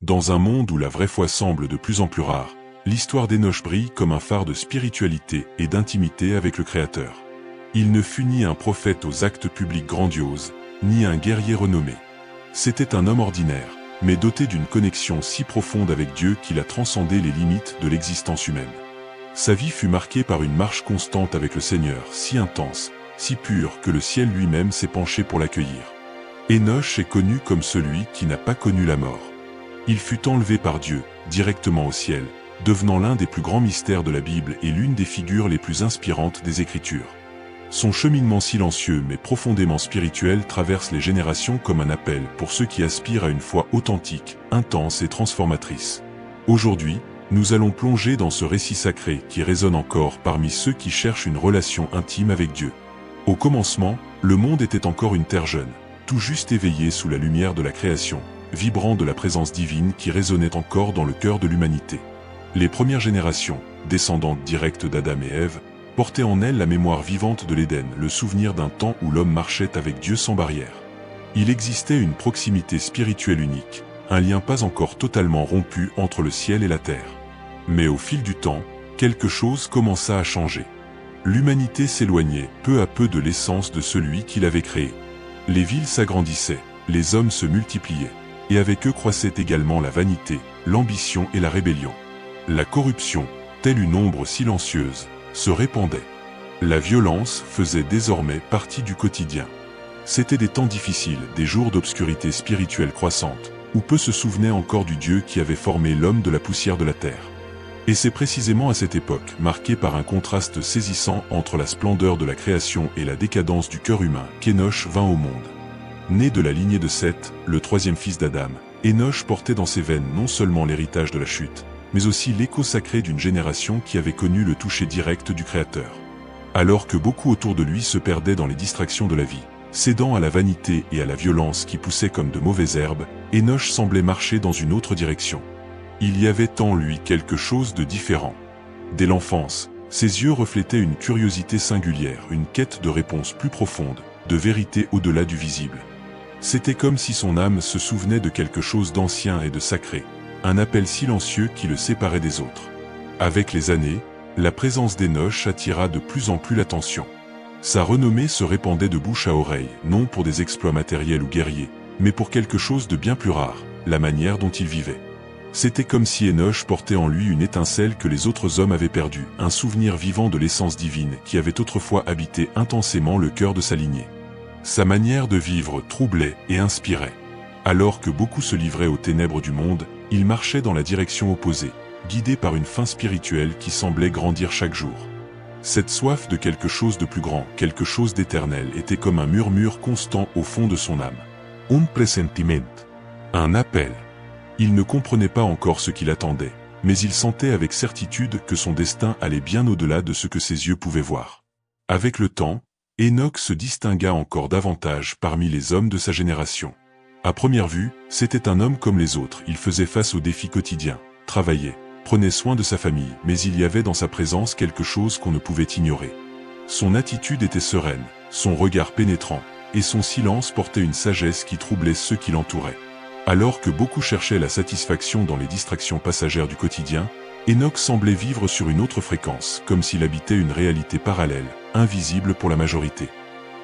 Dans un monde où la vraie foi semble de plus en plus rare, l'histoire d'Enoch brille comme un phare de spiritualité et d'intimité avec le Créateur. Il ne fut ni un prophète aux actes publics grandioses, ni un guerrier renommé. C'était un homme ordinaire, mais doté d'une connexion si profonde avec Dieu qu'il a transcendé les limites de l'existence humaine. Sa vie fut marquée par une marche constante avec le Seigneur, si intense, si pure que le ciel lui-même s'est penché pour l'accueillir. Enoch est connu comme celui qui n'a pas connu la mort. Il fut enlevé par Dieu, directement au ciel, devenant l'un des plus grands mystères de la Bible et l'une des figures les plus inspirantes des Écritures. Son cheminement silencieux mais profondément spirituel traverse les générations comme un appel pour ceux qui aspirent à une foi authentique, intense et transformatrice. Aujourd'hui, nous allons plonger dans ce récit sacré qui résonne encore parmi ceux qui cherchent une relation intime avec Dieu. Au commencement, le monde était encore une terre jeune, tout juste éveillée sous la lumière de la création, vibrant de la présence divine qui résonnait encore dans le cœur de l'humanité. Les premières générations, descendantes directes d'Adam et Ève, portaient en elles la mémoire vivante de l'Éden, le souvenir d'un temps où l'homme marchait avec Dieu sans barrière. Il existait une proximité spirituelle unique, un lien pas encore totalement rompu entre le ciel et la terre. Mais au fil du temps, quelque chose commença à changer. L'humanité s'éloignait peu à peu de l'essence de celui qui l'avait créée. Les villes s'agrandissaient, les hommes se multipliaient, et avec eux croissaient également la vanité, l'ambition et la rébellion. La corruption, telle une ombre silencieuse, se répandait. La violence faisait désormais partie du quotidien. C'étaient des temps difficiles, des jours d'obscurité spirituelle croissante, où peu se souvenaient encore du Dieu qui avait formé l'homme de la poussière de la terre. Et c'est précisément à cette époque, marquée par un contraste saisissant entre la splendeur de la création et la décadence du cœur humain, qu'Enoch vint au monde. Né de la lignée de Seth, le troisième fils d'Adam, Enoch portait dans ses veines non seulement l'héritage de la chute, mais aussi l'écho sacré d'une génération qui avait connu le toucher direct du Créateur. Alors que beaucoup autour de lui se perdaient dans les distractions de la vie, cédant à la vanité et à la violence qui poussaient comme de mauvaises herbes, Enoch semblait marcher dans une autre direction. Il y avait en lui quelque chose de différent. Dès l'enfance, ses yeux reflétaient une curiosité singulière, une quête de réponses plus profondes, de vérité au-delà du visible. C'était comme si son âme se souvenait de quelque chose d'ancien et de sacré, un appel silencieux qui le séparait des autres. Avec les années, la présence d'Enoch attira de plus en plus l'attention. Sa renommée se répandait de bouche à oreille, non pour des exploits matériels ou guerriers, mais pour quelque chose de bien plus rare, la manière dont il vivait. C'était comme si Enoch portait en lui une étincelle que les autres hommes avaient perdue, un souvenir vivant de l'essence divine qui avait autrefois habité intensément le cœur de sa lignée. Sa manière de vivre troublait et inspirait. Alors que beaucoup se livraient aux ténèbres du monde, il marchait dans la direction opposée, guidé par une faim spirituelle qui semblait grandir chaque jour. Cette soif de quelque chose de plus grand, quelque chose d'éternel, était comme un murmure constant au fond de son âme. Un presentiment. Un appel. Il ne comprenait pas encore ce qu'il attendait, mais il sentait avec certitude que son destin allait bien au-delà de ce que ses yeux pouvaient voir. Avec le temps, Enoch se distingua encore davantage parmi les hommes de sa génération. À première vue, c'était un homme comme les autres, il faisait face aux défis quotidiens, travaillait, prenait soin de sa famille, mais il y avait dans sa présence quelque chose qu'on ne pouvait ignorer. Son attitude était sereine, son regard pénétrant, et son silence portait une sagesse qui troublait ceux qui l'entouraient. Alors que beaucoup cherchaient la satisfaction dans les distractions passagères du quotidien, Enoch semblait vivre sur une autre fréquence, comme s'il habitait une réalité parallèle, invisible pour la majorité.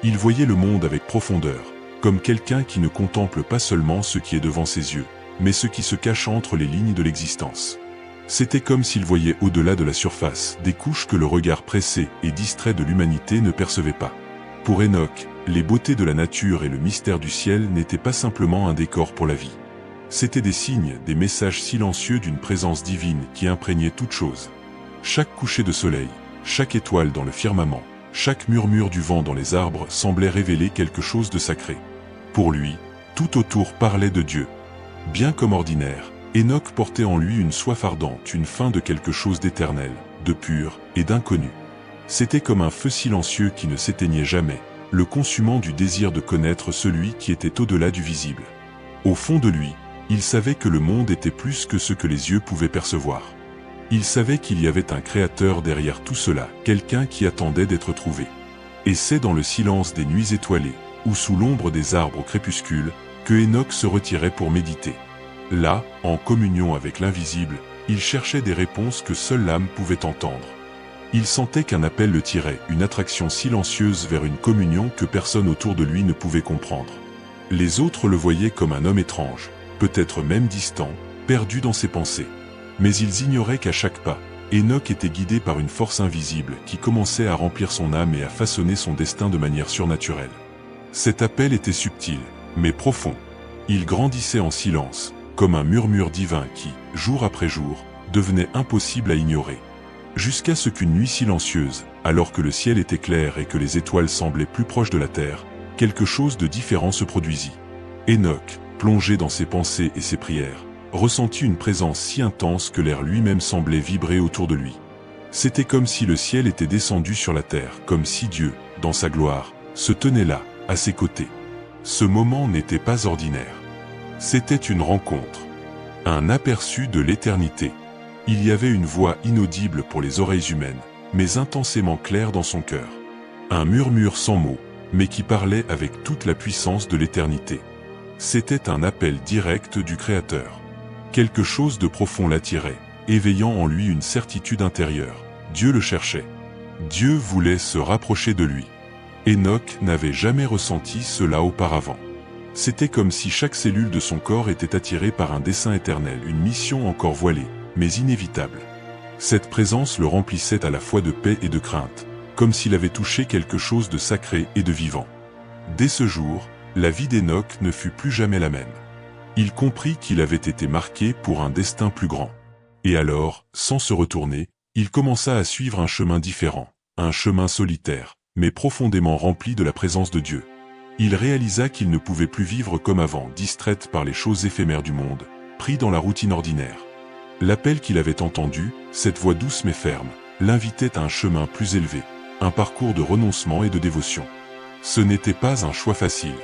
Il voyait le monde avec profondeur, comme quelqu'un qui ne contemple pas seulement ce qui est devant ses yeux, mais ce qui se cache entre les lignes de l'existence. C'était comme s'il voyait au-delà de la surface, des couches que le regard pressé et distrait de l'humanité ne percevait pas. Pour Enoch, les beautés de la nature et le mystère du ciel n'étaient pas simplement un décor pour la vie. C'étaient des signes, des messages silencieux d'une présence divine qui imprégnait toute chose. Chaque coucher de soleil, chaque étoile dans le firmament, chaque murmure du vent dans les arbres semblait révéler quelque chose de sacré. Pour lui, tout autour parlait de Dieu. Bien comme ordinaire, Enoch portait en lui une soif ardente, une faim de quelque chose d'éternel, de pur et d'inconnu. C'était comme un feu silencieux qui ne s'éteignait jamais, le consumant du désir de connaître celui qui était au-delà du visible. Au fond de lui, il savait que le monde était plus que ce que les yeux pouvaient percevoir. Il savait qu'il y avait un créateur derrière tout cela, quelqu'un qui attendait d'être trouvé. Et c'est dans le silence des nuits étoilées, ou sous l'ombre des arbres au crépuscule, que Enoch se retirait pour méditer. Là, en communion avec l'invisible, il cherchait des réponses que seule l'âme pouvait entendre. Il sentait qu'un appel le tirait, une attraction silencieuse vers une communion que personne autour de lui ne pouvait comprendre. Les autres le voyaient comme un homme étrange, peut-être même distant, perdu dans ses pensées. Mais ils ignoraient qu'à chaque pas, Enoch était guidé par une force invisible qui commençait à remplir son âme et à façonner son destin de manière surnaturelle. Cet appel était subtil, mais profond. Il grandissait en silence, comme un murmure divin qui, jour après jour, devenait impossible à ignorer. Jusqu'à ce qu'une nuit silencieuse, alors que le ciel était clair et que les étoiles semblaient plus proches de la terre, quelque chose de différent se produisit. Enoch, plongé dans ses pensées et ses prières, ressentit une présence si intense que l'air lui-même semblait vibrer autour de lui. C'était comme si le ciel était descendu sur la terre, comme si Dieu, dans sa gloire, se tenait là, à ses côtés. Ce moment n'était pas ordinaire. C'était une rencontre. Un aperçu de l'éternité. Il y avait une voix inaudible pour les oreilles humaines, mais intensément claire dans son cœur. Un murmure sans mots, mais qui parlait avec toute la puissance de l'éternité. C'était un appel direct du Créateur. Quelque chose de profond l'attirait, éveillant en lui une certitude intérieure. Dieu le cherchait. Dieu voulait se rapprocher de lui. Enoch n'avait jamais ressenti cela auparavant. C'était comme si chaque cellule de son corps était attirée par un dessein éternel, une mission encore voilée, mais inévitable. Cette présence le remplissait à la fois de paix et de crainte, comme s'il avait touché quelque chose de sacré et de vivant. Dès ce jour, la vie d'Enoch ne fut plus jamais la même. Il comprit qu'il avait été marqué pour un destin plus grand. Et alors, sans se retourner, il commença à suivre un chemin différent, un chemin solitaire, mais profondément rempli de la présence de Dieu. Il réalisa qu'il ne pouvait plus vivre comme avant, distraite par les choses éphémères du monde, pris dans la routine ordinaire. L'appel qu'il avait entendu, cette voix douce mais ferme, l'invitait à un chemin plus élevé, un parcours de renoncement et de dévotion. Ce n'était pas un choix facile.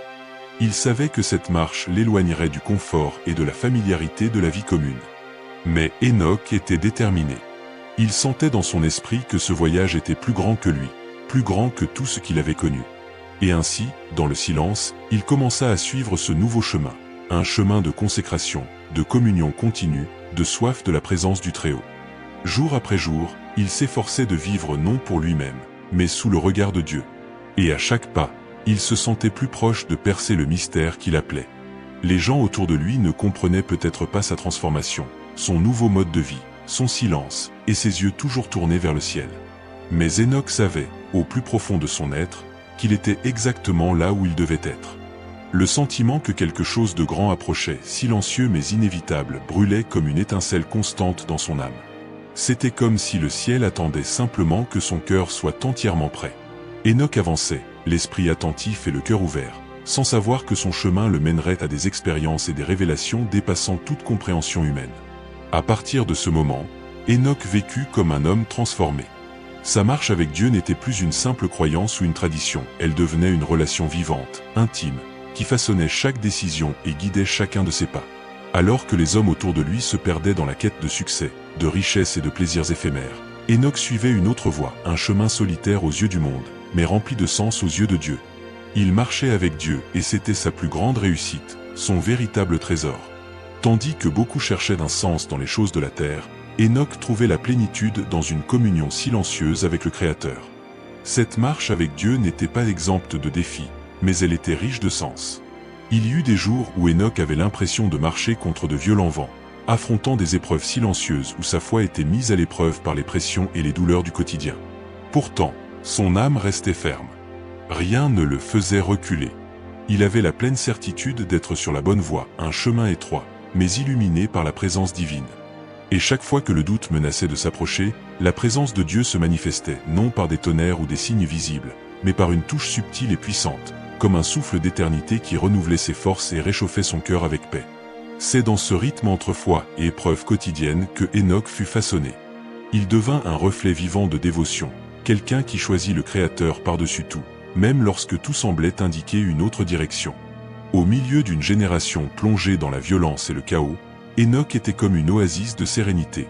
Il savait que cette marche l'éloignerait du confort et de la familiarité de la vie commune. Mais Enoch était déterminé. Il sentait dans son esprit que ce voyage était plus grand que lui, plus grand que tout ce qu'il avait connu. Et ainsi, dans le silence, il commença à suivre ce nouveau chemin, un chemin de consécration, de communion continue, de soif de la présence du Très-Haut. Jour après jour, il s'efforçait de vivre non pour lui-même, mais sous le regard de Dieu. Et à chaque pas, il se sentait plus proche de percer le mystère qui l'appelait. Les gens autour de lui ne comprenaient peut-être pas sa transformation, son nouveau mode de vie, son silence, et ses yeux toujours tournés vers le ciel. Mais Enoch savait, au plus profond de son être, qu'il était exactement là où il devait être. Le sentiment que quelque chose de grand approchait, silencieux mais inévitable, brûlait comme une étincelle constante dans son âme. C'était comme si le ciel attendait simplement que son cœur soit entièrement prêt. Enoch avançait, l'esprit attentif et le cœur ouvert, sans savoir que son chemin le mènerait à des expériences et des révélations dépassant toute compréhension humaine. À partir de ce moment, Enoch vécut comme un homme transformé. Sa marche avec Dieu n'était plus une simple croyance ou une tradition, elle devenait une relation vivante, intime, qui façonnait chaque décision et guidait chacun de ses pas. Alors que les hommes autour de lui se perdaient dans la quête de succès, de richesses et de plaisirs éphémères, Enoch suivait une autre voie, un chemin solitaire aux yeux du monde, mais rempli de sens aux yeux de Dieu. Il marchait avec Dieu et c'était sa plus grande réussite, son véritable trésor. Tandis que beaucoup cherchaient un sens dans les choses de la terre, Enoch trouvait la plénitude dans une communion silencieuse avec le Créateur. Cette marche avec Dieu n'était pas exempte de défis, mais elle était riche de sens. Il y eut des jours où Enoch avait l'impression de marcher contre de violents vents, affrontant des épreuves silencieuses où sa foi était mise à l'épreuve par les pressions et les douleurs du quotidien. Pourtant, son âme restait ferme. Rien ne le faisait reculer. Il avait la pleine certitude d'être sur la bonne voie, un chemin étroit, mais illuminé par la présence divine. Et chaque fois que le doute menaçait de s'approcher, la présence de Dieu se manifestait, non par des tonnerres ou des signes visibles, mais par une touche subtile et puissante, comme un souffle d'éternité qui renouvelait ses forces et réchauffait son cœur avec paix. C'est dans ce rythme entre foi et épreuve quotidienne que Enoch fut façonné. Il devint un reflet vivant de dévotion, quelqu'un qui choisit le Créateur par-dessus tout, même lorsque tout semblait indiquer une autre direction. Au milieu d'une génération plongée dans la violence et le chaos, Enoch était comme une oasis de sérénité.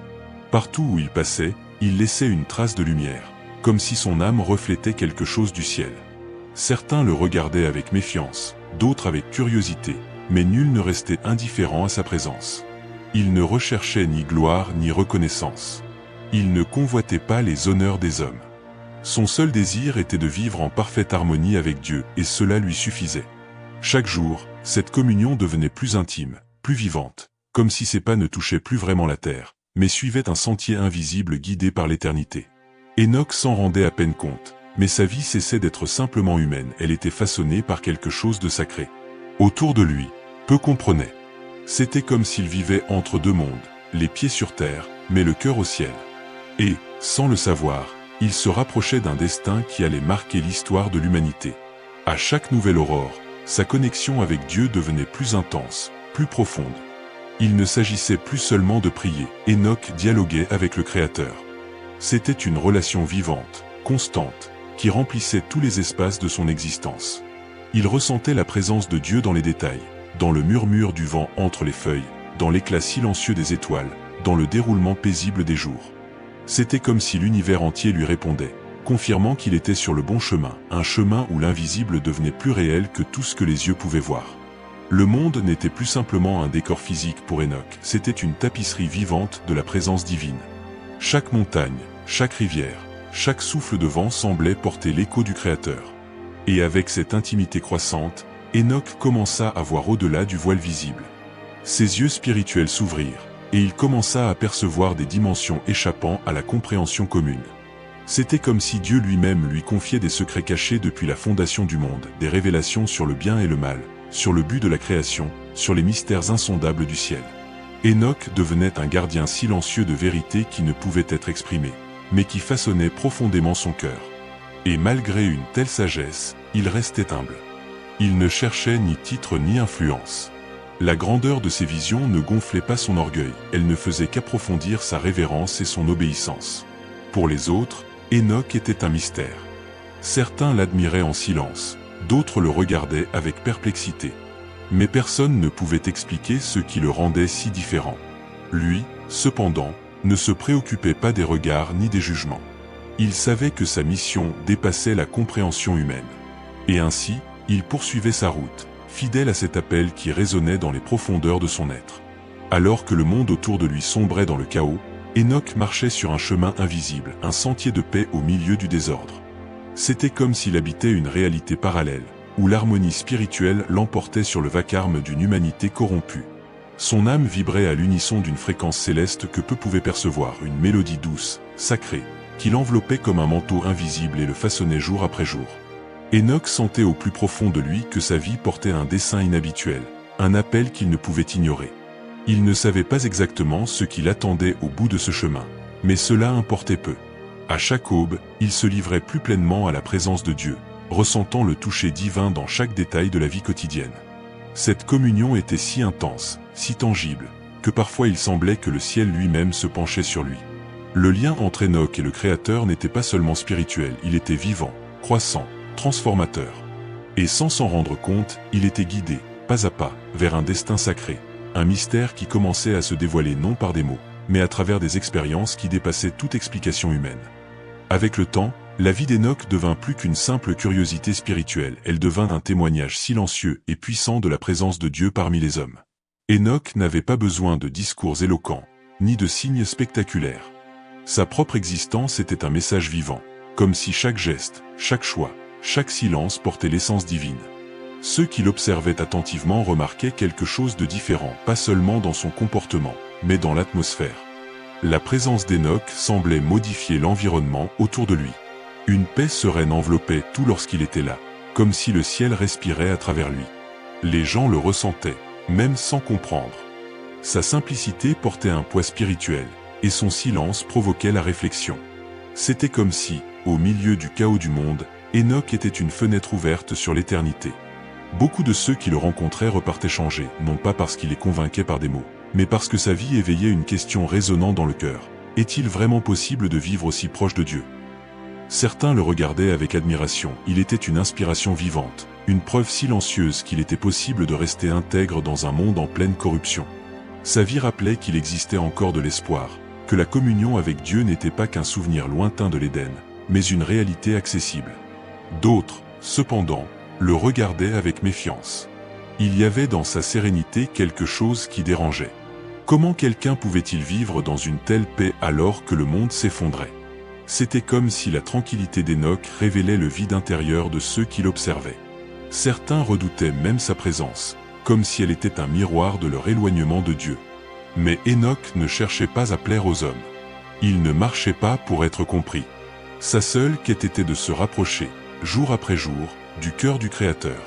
Partout où il passait, il laissait une trace de lumière, comme si son âme reflétait quelque chose du ciel. Certains le regardaient avec méfiance, d'autres avec curiosité, mais nul ne restait indifférent à sa présence. Il ne recherchait ni gloire ni reconnaissance. Il ne convoitait pas les honneurs des hommes. Son seul désir était de vivre en parfaite harmonie avec Dieu, et cela lui suffisait. Chaque jour, cette communion devenait plus intime, plus vivante, comme si ses pas ne touchaient plus vraiment la terre, mais suivaient un sentier invisible guidé par l'éternité. Enoch s'en rendait à peine compte, mais sa vie cessait d'être simplement humaine, elle était façonnée par quelque chose de sacré. Autour de lui, peu comprenaient. C'était comme s'il vivait entre deux mondes, les pieds sur terre, mais le cœur au ciel. Et, sans le savoir, il se rapprochait d'un destin qui allait marquer l'histoire de l'humanité. À chaque nouvelle aurore, sa connexion avec Dieu devenait plus intense, plus profonde. Il ne s'agissait plus seulement de prier, Enoch dialoguait avec le Créateur. C'était une relation vivante, constante, qui remplissait tous les espaces de son existence. Il ressentait la présence de Dieu dans les détails, dans le murmure du vent entre les feuilles, dans l'éclat silencieux des étoiles, dans le déroulement paisible des jours. C'était comme si l'univers entier lui répondait, confirmant qu'il était sur le bon chemin, un chemin où l'invisible devenait plus réel que tout ce que les yeux pouvaient voir. Le monde n'était plus simplement un décor physique pour Enoch, c'était une tapisserie vivante de la présence divine. Chaque montagne, chaque rivière, chaque souffle de vent semblait porter l'écho du Créateur. Et avec cette intimité croissante, Enoch commença à voir au-delà du voile visible. Ses yeux spirituels s'ouvrirent, et il commença à percevoir des dimensions échappant à la compréhension commune. C'était comme si Dieu lui-même lui confiait des secrets cachés depuis la fondation du monde, des révélations sur le bien et le mal, sur le but de la création, sur les mystères insondables du ciel. Enoch devenait un gardien silencieux de vérités qui ne pouvaient être exprimées, mais qui façonnaient profondément son cœur. Et malgré une telle sagesse, il restait humble. Il ne cherchait ni titre ni influence. La grandeur de ses visions ne gonflait pas son orgueil, elle ne faisait qu'approfondir sa révérence et son obéissance. Pour les autres, Enoch était un mystère. Certains l'admiraient en silence, d'autres le regardaient avec perplexité. Mais personne ne pouvait expliquer ce qui le rendait si différent. Lui, cependant, ne se préoccupait pas des regards ni des jugements. Il savait que sa mission dépassait la compréhension humaine. Et ainsi, il poursuivait sa route, fidèle à cet appel qui résonnait dans les profondeurs de son être. Alors que le monde autour de lui sombrait dans le chaos, Enoch marchait sur un chemin invisible, un sentier de paix au milieu du désordre. C'était comme s'il habitait une réalité parallèle, où l'harmonie spirituelle l'emportait sur le vacarme d'une humanité corrompue. Son âme vibrait à l'unisson d'une fréquence céleste que peu pouvaient percevoir, une mélodie douce, sacrée, qui l'enveloppait comme un manteau invisible et le façonnait jour après jour. Enoch sentait au plus profond de lui que sa vie portait un dessein inhabituel, un appel qu'il ne pouvait ignorer. Il ne savait pas exactement ce qui l'attendait au bout de ce chemin, mais cela importait peu. À chaque aube, il se livrait plus pleinement à la présence de Dieu, ressentant le toucher divin dans chaque détail de la vie quotidienne. Cette communion était si intense, si tangible, que parfois il semblait que le ciel lui-même se penchait sur lui. Le lien entre Enoch et le Créateur n'était pas seulement spirituel, il était vivant, croissant, transformateur. Et sans s'en rendre compte, il était guidé, pas à pas, vers un destin sacré, un mystère qui commençait à se dévoiler non par des mots, mais à travers des expériences qui dépassaient toute explication humaine. Avec le temps, la vie d'Enoch devint plus qu'une simple curiosité spirituelle, elle devint un témoignage silencieux et puissant de la présence de Dieu parmi les hommes. Enoch n'avait pas besoin de discours éloquents, ni de signes spectaculaires. Sa propre existence était un message vivant, comme si chaque geste, chaque choix, chaque silence portait l'essence divine. Ceux qui l'observaient attentivement remarquaient quelque chose de différent, pas seulement dans son comportement, mais dans l'atmosphère. La présence d'Enoch semblait modifier l'environnement autour de lui. Une paix sereine enveloppait tout lorsqu'il était là, comme si le ciel respirait à travers lui. Les gens le ressentaient, même sans comprendre. Sa simplicité portait un poids spirituel, et son silence provoquait la réflexion. C'était comme si, au milieu du chaos du monde, Enoch était une fenêtre ouverte sur l'éternité. Beaucoup de ceux qui le rencontraient repartaient changés, non pas parce qu'il les convainquait par des mots, mais parce que sa vie éveillait une question résonnant dans le cœur. Est-il vraiment possible de vivre aussi proche de Dieu ? Certains le regardaient avec admiration, il était une inspiration vivante, une preuve silencieuse qu'il était possible de rester intègre dans un monde en pleine corruption. Sa vie rappelait qu'il existait encore de l'espoir, que la communion avec Dieu n'était pas qu'un souvenir lointain de l'Éden, mais une réalité accessible. D'autres, cependant, le regardaient avec méfiance. Il y avait dans sa sérénité quelque chose qui dérangeait. Comment quelqu'un pouvait-il vivre dans une telle paix alors que le monde s'effondrait? C'était comme si la tranquillité d'Hénoch révélait le vide intérieur de ceux qui l'observaient. Certains redoutaient même sa présence, comme si elle était un miroir de leur éloignement de Dieu. Mais Hénoch ne cherchait pas à plaire aux hommes. Il ne marchait pas pour être compris. Sa seule quête était de se rapprocher, jour après jour, du cœur du Créateur.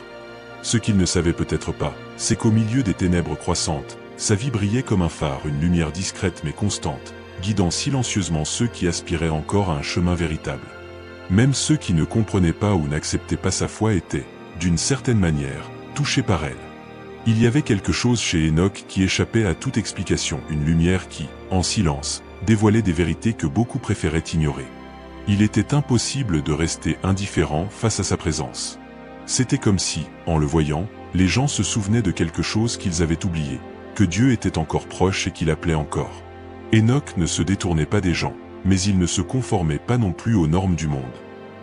Ce qu'il ne savait peut-être pas, c'est qu'au milieu des ténèbres croissantes, sa vie brillait comme un phare, une lumière discrète mais constante, guidant silencieusement ceux qui aspiraient encore à un chemin véritable. Même ceux qui ne comprenaient pas ou n'acceptaient pas sa foi étaient, d'une certaine manière, touchés par elle. Il y avait quelque chose chez Hénoch qui échappait à toute explication, une lumière qui, en silence, dévoilait des vérités que beaucoup préféraient ignorer. Il était impossible de rester indifférent face à sa présence. C'était comme si, en le voyant, les gens se souvenaient de quelque chose qu'ils avaient oublié, que Dieu était encore proche et qu'il appelait encore. Hénoch ne se détournait pas des gens, mais il ne se conformait pas non plus aux normes du monde.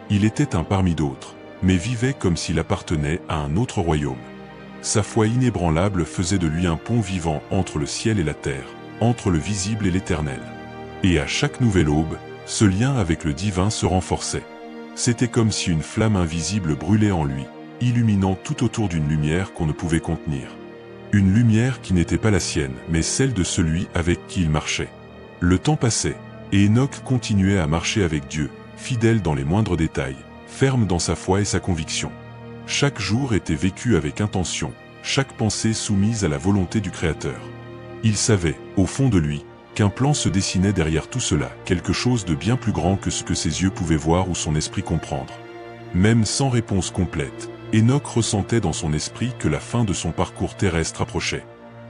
Il était un parmi d'autres, mais vivait comme s'il appartenait à un autre royaume. Sa foi inébranlable faisait de lui un pont vivant entre le ciel et la terre, entre le visible et l'éternel. Et à chaque nouvelle aube, ce lien avec le divin se renforçait. C'était comme si une flamme invisible brûlait en lui, illuminant tout autour d'une lumière qu'on ne pouvait contenir. Une lumière qui n'était pas la sienne, mais celle de celui avec qui il marchait. Le temps passait, et Hénoch continuait à marcher avec Dieu, fidèle dans les moindres détails, ferme dans sa foi et sa conviction. Chaque jour était vécu avec intention, chaque pensée soumise à la volonté du Créateur. Il savait, au fond de lui, qu'un plan se dessinait derrière tout cela, quelque chose de bien plus grand que ce que ses yeux pouvaient voir ou son esprit comprendre. Même sans réponse complète, Hénoch ressentait dans son esprit que la fin de son parcours terrestre approchait.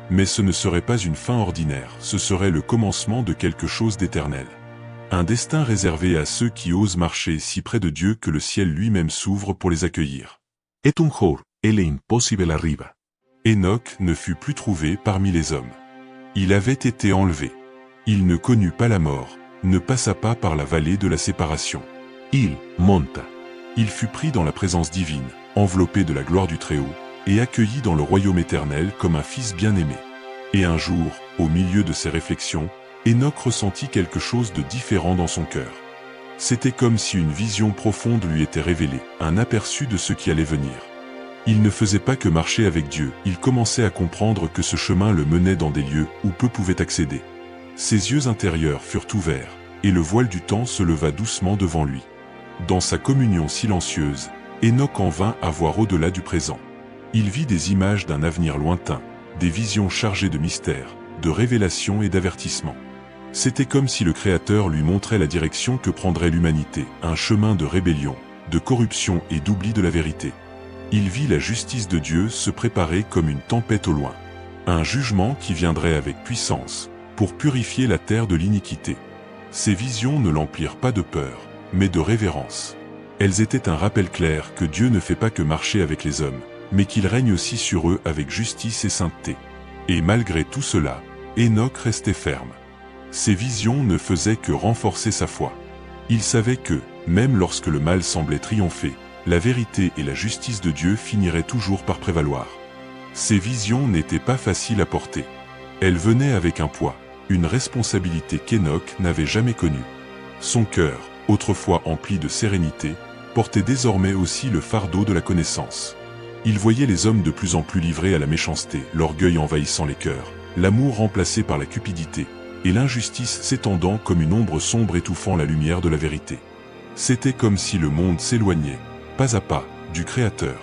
Mais ce ne serait pas une fin ordinaire, ce serait le commencement de quelque chose d'éternel. Un destin réservé à ceux qui osent marcher si près de Dieu que le ciel lui-même s'ouvre pour les accueillir. Et un jour, el impossible arriva. Hénoch ne fut plus trouvé parmi les hommes. Il avait été enlevé. Il ne connut pas la mort, ne passa pas par la vallée de la séparation. Il monta. Il fut pris dans la présence divine, enveloppé de la gloire du Très-Haut, et accueilli dans le royaume éternel comme un fils bien-aimé. Et un jour, au milieu de ses réflexions, Hénoch ressentit quelque chose de différent dans son cœur. C'était comme si une vision profonde lui était révélée, un aperçu de ce qui allait venir. Il ne faisait pas que marcher avec Dieu, il commençait à comprendre que ce chemin le menait dans des lieux où peu pouvaient accéder. Ses yeux intérieurs furent ouverts, et le voile du temps se leva doucement devant lui. Dans sa communion silencieuse, Hénoch en vint à voir au-delà du présent. Il vit des images d'un avenir lointain, des visions chargées de mystères, de révélations et d'avertissements. C'était comme si le Créateur lui montrait la direction que prendrait l'humanité, un chemin de rébellion, de corruption et d'oubli de la vérité. Il vit la justice de Dieu se préparer comme une tempête au loin. Un jugement qui viendrait avec puissance, pour purifier la terre de l'iniquité. Ces visions ne l'emplirent pas de peur, mais de révérence. Elles étaient un rappel clair que Dieu ne fait pas que marcher avec les hommes, mais qu'il règne aussi sur eux avec justice et sainteté. Et malgré tout cela, Hénoch restait ferme. Ces visions ne faisaient que renforcer sa foi. Il savait que, même lorsque le mal semblait triompher, la vérité et la justice de Dieu finiraient toujours par prévaloir. Ces visions n'étaient pas faciles à porter. Elles venaient avec un poids, une responsabilité qu'Hénoch n'avait jamais connue. Son cœur, autrefois empli de sérénité, portait désormais aussi le fardeau de la connaissance. Il voyait les hommes de plus en plus livrés à la méchanceté, l'orgueil envahissant les cœurs, l'amour remplacé par la cupidité, et l'injustice s'étendant comme une ombre sombre étouffant la lumière de la vérité. C'était comme si le monde s'éloignait, pas à pas, du Créateur.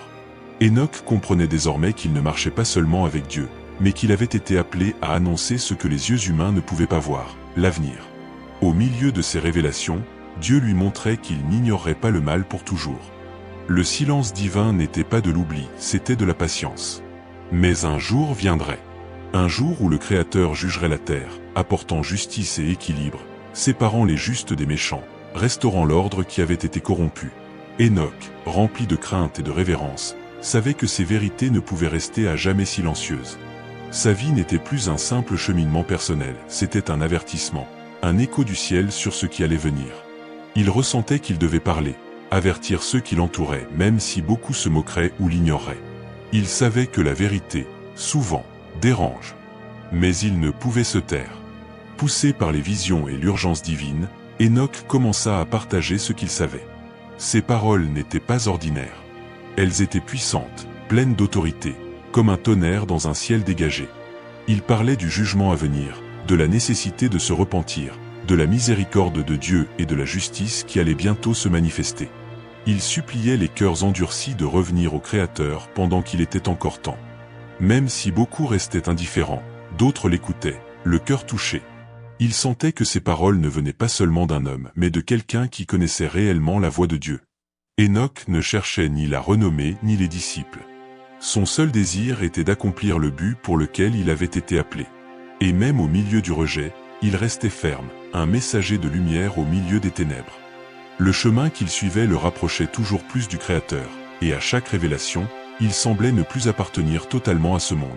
Hénoch comprenait désormais qu'il ne marchait pas seulement avec Dieu, mais qu'il avait été appelé à annoncer ce que les yeux humains ne pouvaient pas voir, l'avenir. Au milieu de ces révélations, Dieu lui montrait qu'il n'ignorerait pas le mal pour toujours. Le silence divin n'était pas de l'oubli, c'était de la patience. Mais un jour viendrait. Un jour où le Créateur jugerait la terre, apportant justice et équilibre, séparant les justes des méchants, restaurant l'ordre qui avait été corrompu. Hénoch, rempli de crainte et de révérence, savait que ces vérités ne pouvaient rester à jamais silencieuses. Sa vie n'était plus un simple cheminement personnel, c'était un avertissement, un écho du ciel sur ce qui allait venir. Il ressentait qu'il devait parler, avertir ceux qui l'entouraient, même si beaucoup se moqueraient ou l'ignoreraient. Il savait que la vérité, souvent, dérange. Mais il ne pouvait se taire. Poussé par les visions et l'urgence divine, Enoch commença à partager ce qu'il savait. Ses paroles n'étaient pas ordinaires. Elles étaient puissantes, pleines d'autorité, comme un tonnerre dans un ciel dégagé. Il parlait du jugement à venir, de la nécessité de se repentir, de la miséricorde de Dieu et de la justice qui allait bientôt se manifester. Il suppliait les cœurs endurcis de revenir au Créateur pendant qu'il était encore temps. Même si beaucoup restaient indifférents, d'autres l'écoutaient, le cœur touché. Il sentait que ces paroles ne venaient pas seulement d'un homme, mais de quelqu'un qui connaissait réellement la voix de Dieu. Enoch ne cherchait ni la renommée ni les disciples. Son seul désir était d'accomplir le but pour lequel il avait été appelé. Et même au milieu du rejet, il restait ferme, un messager de lumière au milieu des ténèbres. Le chemin qu'il suivait le rapprochait toujours plus du Créateur, et à chaque révélation, il semblait ne plus appartenir totalement à ce monde.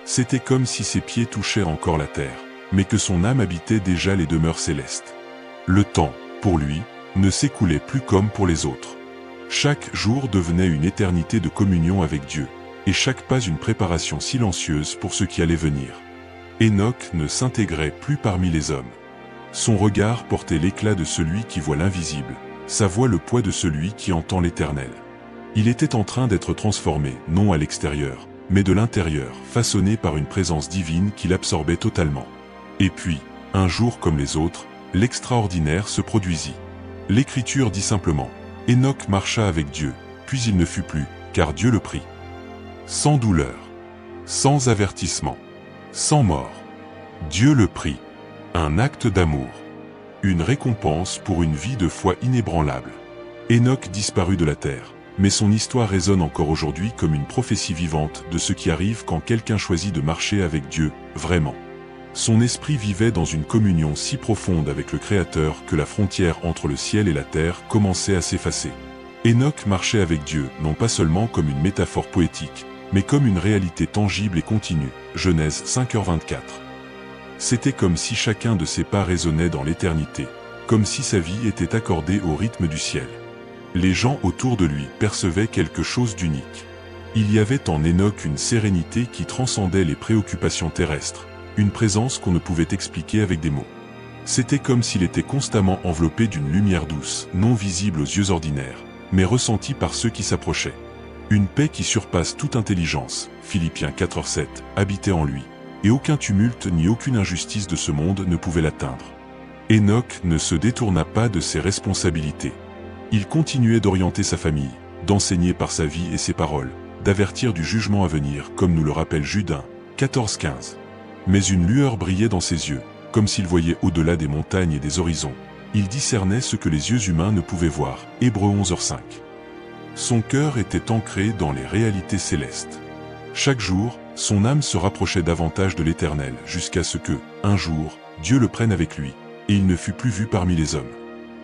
C'était comme si ses pieds touchaient encore la terre, mais que son âme habitait déjà les demeures célestes. Le temps, pour lui, ne s'écoulait plus comme pour les autres. Chaque jour devenait une éternité de communion avec Dieu, et chaque pas une préparation silencieuse pour ce qui allait venir. Enoch ne s'intégrait plus parmi les hommes. Son regard portait l'éclat de celui qui voit l'invisible, sa voix le poids de celui qui entend l'Éternel. Il était en train d'être transformé, non à l'extérieur, mais de l'intérieur, façonné par une présence divine qui l'absorbait totalement. Et puis, un jour comme les autres, l'extraordinaire se produisit. L'Écriture dit simplement, « Enoch marcha avec Dieu, puis il ne fut plus, car Dieu le prit. » Sans douleur, sans avertissement, sans mort. Dieu le prit. Un acte d'amour. Une récompense pour une vie de foi inébranlable. Enoch disparut de la terre, mais son histoire résonne encore aujourd'hui comme une prophétie vivante de ce qui arrive quand quelqu'un choisit de marcher avec Dieu, vraiment. Son esprit vivait dans une communion si profonde avec le Créateur que la frontière entre le ciel et la terre commençait à s'effacer. Enoch marchait avec Dieu, non pas seulement comme une métaphore poétique, mais comme une réalité tangible et continue. Genèse 5h24. C'était comme si chacun de ses pas résonnait dans l'éternité, comme si sa vie était accordée au rythme du ciel. Les gens autour de lui percevaient quelque chose d'unique. Il y avait en Enoch une sérénité qui transcendait les préoccupations terrestres, une présence qu'on ne pouvait expliquer avec des mots. C'était comme s'il était constamment enveloppé d'une lumière douce, non visible aux yeux ordinaires, mais ressentie par ceux qui s'approchaient. Une paix qui surpasse toute intelligence, Philippiens 4:7, habitait en lui, et aucun tumulte ni aucune injustice de ce monde ne pouvait l'atteindre. Enoch ne se détourna pas de ses responsabilités. Il continuait d'orienter sa famille, d'enseigner par sa vie et ses paroles, d'avertir du jugement à venir, comme nous le rappelle Jude 14:15. Mais une lueur brillait dans ses yeux, comme s'il voyait au-delà des montagnes et des horizons. Il discernait ce que les yeux humains ne pouvaient voir, Hébreux 11h5. Son cœur était ancré dans les réalités célestes. Chaque jour, son âme se rapprochait davantage de l'Éternel jusqu'à ce que, un jour, Dieu le prenne avec lui, et il ne fut plus vu parmi les hommes.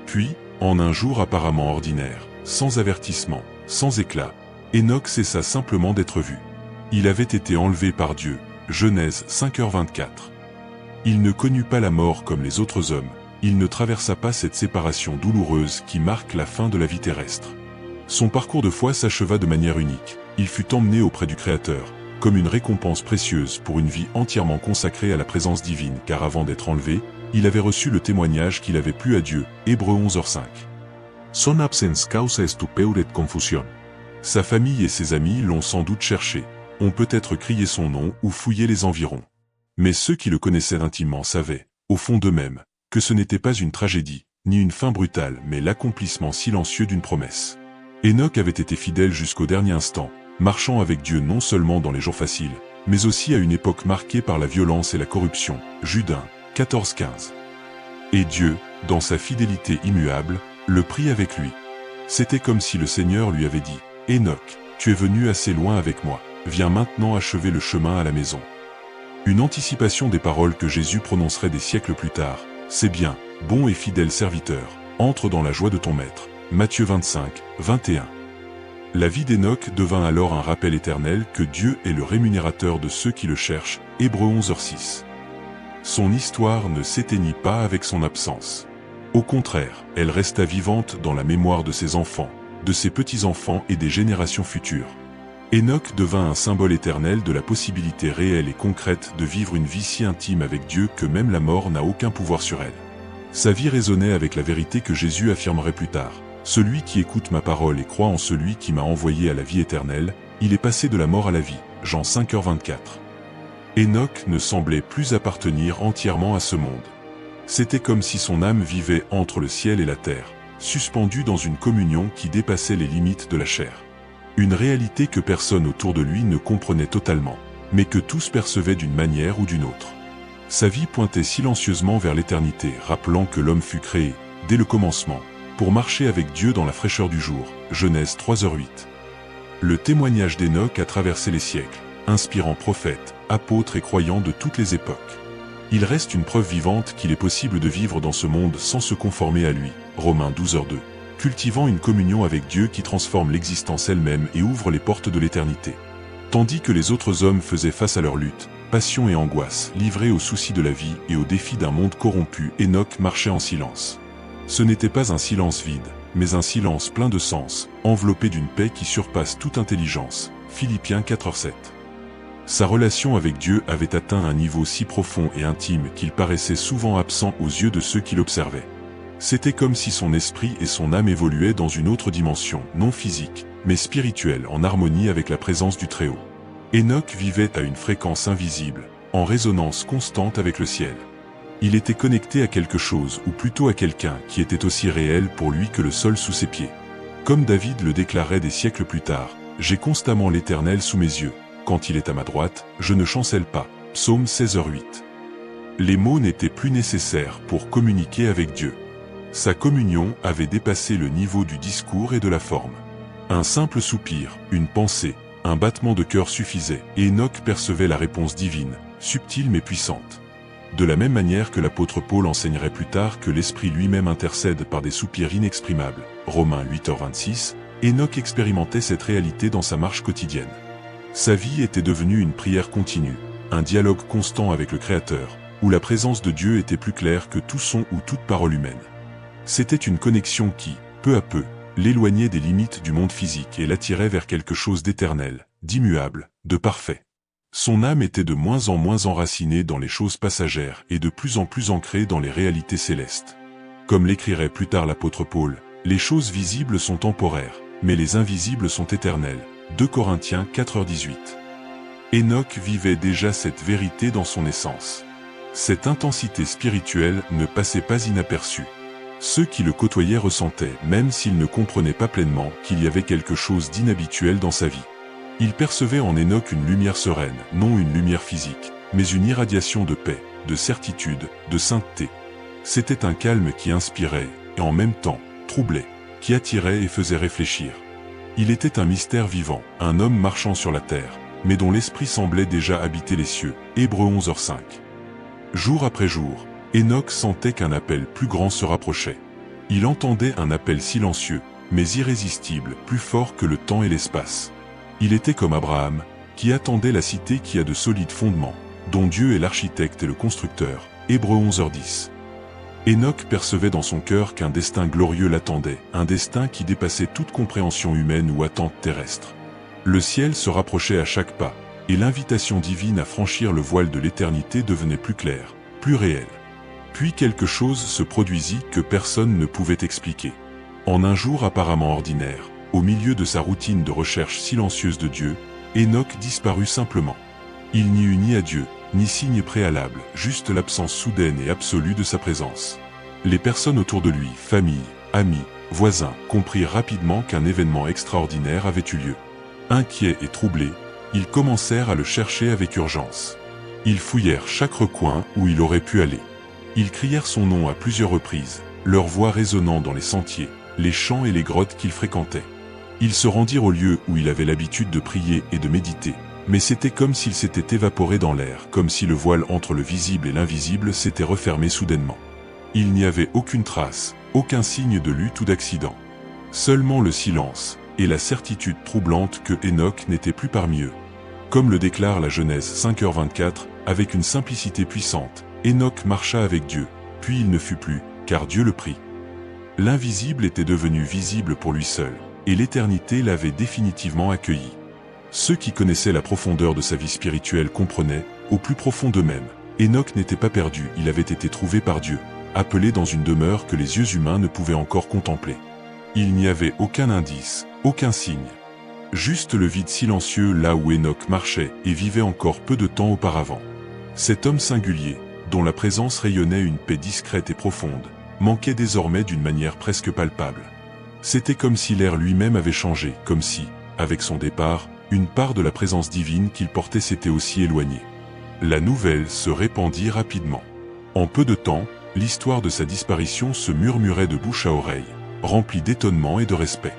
Puis, en un jour apparemment ordinaire, sans avertissement, sans éclat, Enoch cessa simplement d'être vu. Il avait été enlevé par Dieu, Genèse 5h24. Il ne connut pas la mort comme les autres hommes, il ne traversa pas cette séparation douloureuse qui marque la fin de la vie terrestre. Son parcours de foi s'acheva de manière unique. Il fut emmené auprès du Créateur, comme une récompense précieuse pour une vie entièrement consacrée à la présence divine, car avant d'être enlevé, il avait reçu le témoignage qu'il avait plu à Dieu, Hébreux 11h5. Son absence causa stupeur et confusion. Sa famille et ses amis l'ont sans doute cherché, ont peut-être crié son nom ou fouillé les environs. Mais ceux qui le connaissaient intimement savaient, au fond d'eux-mêmes, que ce n'était pas une tragédie, ni une fin brutale, mais l'accomplissement silencieux d'une promesse. Enoch avait été fidèle jusqu'au dernier instant, marchant avec Dieu non seulement dans les jours faciles, mais aussi à une époque marquée par la violence et la corruption, Jude 14:15. Et Dieu, dans sa fidélité immuable, le prit avec lui. C'était comme si le Seigneur lui avait dit, « Enoch, tu es venu assez loin avec moi, viens maintenant achever le chemin à la maison. » Une anticipation des paroles que Jésus prononcerait des siècles plus tard, « C'est bien, bon et fidèle serviteur, entre dans la joie de ton maître. » Matthieu 25:21. La vie d'Enoch devint alors un rappel éternel que Dieu est le rémunérateur de ceux qui le cherchent, Hébreux 11h6. Son histoire ne s'éteignit pas avec son absence. Au contraire, elle resta vivante dans la mémoire de ses enfants, de ses petits-enfants et des générations futures. Enoch devint un symbole éternel de la possibilité réelle et concrète de vivre une vie si intime avec Dieu que même la mort n'a aucun pouvoir sur elle. Sa vie résonnait avec la vérité que Jésus affirmerait plus tard. Celui qui écoute ma parole et croit en celui qui m'a envoyé à la vie éternelle, il est passé de la mort à la vie. Jean 5h24. Enoch ne semblait plus appartenir entièrement à ce monde. C'était comme si son âme vivait entre le ciel et la terre, suspendue dans une communion qui dépassait les limites de la chair. Une réalité que personne autour de lui ne comprenait totalement, mais que tous percevaient d'une manière ou d'une autre. Sa vie pointait silencieusement vers l'éternité, rappelant que l'homme fut créé, dès le commencement, pour marcher avec Dieu dans la fraîcheur du jour. Genèse 3h08. Le témoignage d'Enoch a traversé les siècles, inspirant prophètes, apôtres et croyants de toutes les époques. Il reste une preuve vivante qu'il est possible de vivre dans ce monde sans se conformer à lui. Romains 12h2. Cultivant une communion avec Dieu qui transforme l'existence elle-même et ouvre les portes de l'éternité. Tandis que les autres hommes faisaient face à leurs luttes, passions et angoisses, livrés aux soucis de la vie et aux défis d'un monde corrompu, Enoch marchait en silence. Ce n'était pas un silence vide, mais un silence plein de sens, enveloppé d'une paix qui surpasse toute intelligence. Philippiens 4h7. Sa relation avec Dieu avait atteint un niveau si profond et intime qu'il paraissait souvent absent aux yeux de ceux qui l'observaient. C'était comme si son esprit et son âme évoluaient dans une autre dimension, non physique, mais spirituelle, en harmonie avec la présence du Très-Haut. Enoch vivait à une fréquence invisible, en résonance constante avec le ciel. Il était connecté à quelque chose, ou plutôt à quelqu'un, qui était aussi réel pour lui que le sol sous ses pieds. Comme David le déclarait des siècles plus tard, « J'ai constamment l'Éternel sous mes yeux. Quand il est à ma droite, je ne chancelle pas. » Psaume 16h08. Les mots n'étaient plus nécessaires pour communiquer avec Dieu. Sa communion avait dépassé le niveau du discours et de la forme. Un simple soupir, une pensée, un battement de cœur suffisait, et Enoch percevait la réponse divine, subtile mais puissante. De la même manière que l'apôtre Paul enseignerait plus tard que l'Esprit lui-même intercède par des soupirs inexprimables, Romains 8h26, Enoch expérimentait cette réalité dans sa marche quotidienne. Sa vie était devenue une prière continue, un dialogue constant avec le Créateur, où la présence de Dieu était plus claire que tout son ou toute parole humaine. C'était une connexion qui, peu à peu, l'éloignait des limites du monde physique et l'attirait vers quelque chose d'éternel, d'immuable, de parfait. Son âme était de moins en moins enracinée dans les choses passagères et de plus en plus ancrée dans les réalités célestes. Comme l'écrirait plus tard l'apôtre Paul, les choses visibles sont temporaires, mais les invisibles sont éternelles. 2 Corinthiens 4h18. Enoch vivait déjà cette vérité dans son essence. Cette intensité spirituelle ne passait pas inaperçue. Ceux qui le côtoyaient ressentaient, même s'ils ne comprenaient pas pleinement, qu'il y avait quelque chose d'inhabituel dans sa vie. Ils percevaient en Enoch une lumière sereine, non une lumière physique, mais une irradiation de paix, de certitude, de sainteté. C'était un calme qui inspirait, et en même temps, troublait, qui attirait et faisait réfléchir. Il était un mystère vivant, un homme marchant sur la terre, mais dont l'esprit semblait déjà habiter les cieux. Hébreux 11h5. Jour après jour, Enoch sentait qu'un appel plus grand se rapprochait. Il entendait un appel silencieux, mais irrésistible, plus fort que le temps et l'espace. Il était comme Abraham, qui attendait la cité qui a de solides fondements, dont Dieu est l'architecte et le constructeur. Hébreux 11h10. Enoch percevait dans son cœur qu'un destin glorieux l'attendait, un destin qui dépassait toute compréhension humaine ou attente terrestre. Le ciel se rapprochait à chaque pas, et l'invitation divine à franchir le voile de l'éternité devenait plus claire, plus réelle. Puis quelque chose se produisit que personne ne pouvait expliquer. En un jour apparemment ordinaire, au milieu de sa routine de recherche silencieuse de Dieu, Enoch disparut simplement. Il n'y eut ni adieu, ni signe préalable, juste l'absence soudaine et absolue de sa présence. Les personnes autour de lui, famille, amis, voisins, comprirent rapidement qu'un événement extraordinaire avait eu lieu. Inquiets et troublés, ils commencèrent à le chercher avec urgence. Ils fouillèrent chaque recoin où il aurait pu aller. Ils crièrent son nom à plusieurs reprises, leur voix résonnant dans les sentiers, les champs et les grottes qu'il fréquentait. Ils se rendirent au lieu où il avait l'habitude de prier et de méditer, mais c'était comme s'il s'était évaporé dans l'air, comme si le voile entre le visible et l'invisible s'était refermé soudainement. Il n'y avait aucune trace, aucun signe de lutte ou d'accident. Seulement le silence, et la certitude troublante que Enoch n'était plus parmi eux. Comme le déclare la Genèse 5h24, avec une simplicité puissante, Enoch marcha avec Dieu, puis il ne fut plus, car Dieu le prit. L'invisible était devenu visible pour lui seul, et l'éternité l'avait définitivement accueilli. Ceux qui connaissaient la profondeur de sa vie spirituelle comprenaient, au plus profond d'eux-mêmes, Enoch n'était pas perdu, il avait été trouvé par Dieu, appelé dans une demeure que les yeux humains ne pouvaient encore contempler. Il n'y avait aucun indice, aucun signe. Juste le vide silencieux là où Enoch marchait et vivait encore peu de temps auparavant. Cet homme singulier, dont la présence rayonnait une paix discrète et profonde, manquait désormais d'une manière presque palpable. C'était comme si l'air lui-même avait changé, comme si, avec son départ, une part de la présence divine qu'il portait s'était aussi éloignée. La nouvelle se répandit rapidement. En peu de temps, l'histoire de sa disparition se murmurait de bouche à oreille, remplie d'étonnement et de respect.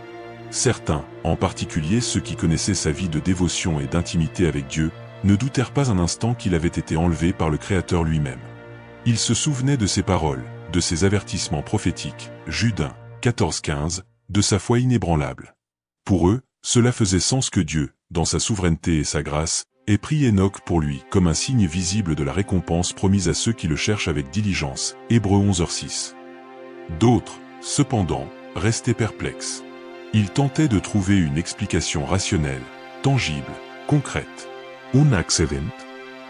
Certains, en particulier ceux qui connaissaient sa vie de dévotion et d'intimité avec Dieu, ne doutèrent pas un instant qu'il avait été enlevé par le Créateur lui-même. Ils se souvenaient de ses paroles, de ses avertissements prophétiques, Jude 14-15, de sa foi inébranlable. Pour eux, cela faisait sens que Dieu, dans sa souveraineté et sa grâce, ait pris Enoch pour lui comme un signe visible de la récompense promise à ceux qui le cherchent avec diligence, Hébreux 11:6. D'autres, cependant, restaient perplexes. Ils tentaient de trouver une explication rationnelle, tangible, concrète. Un accident?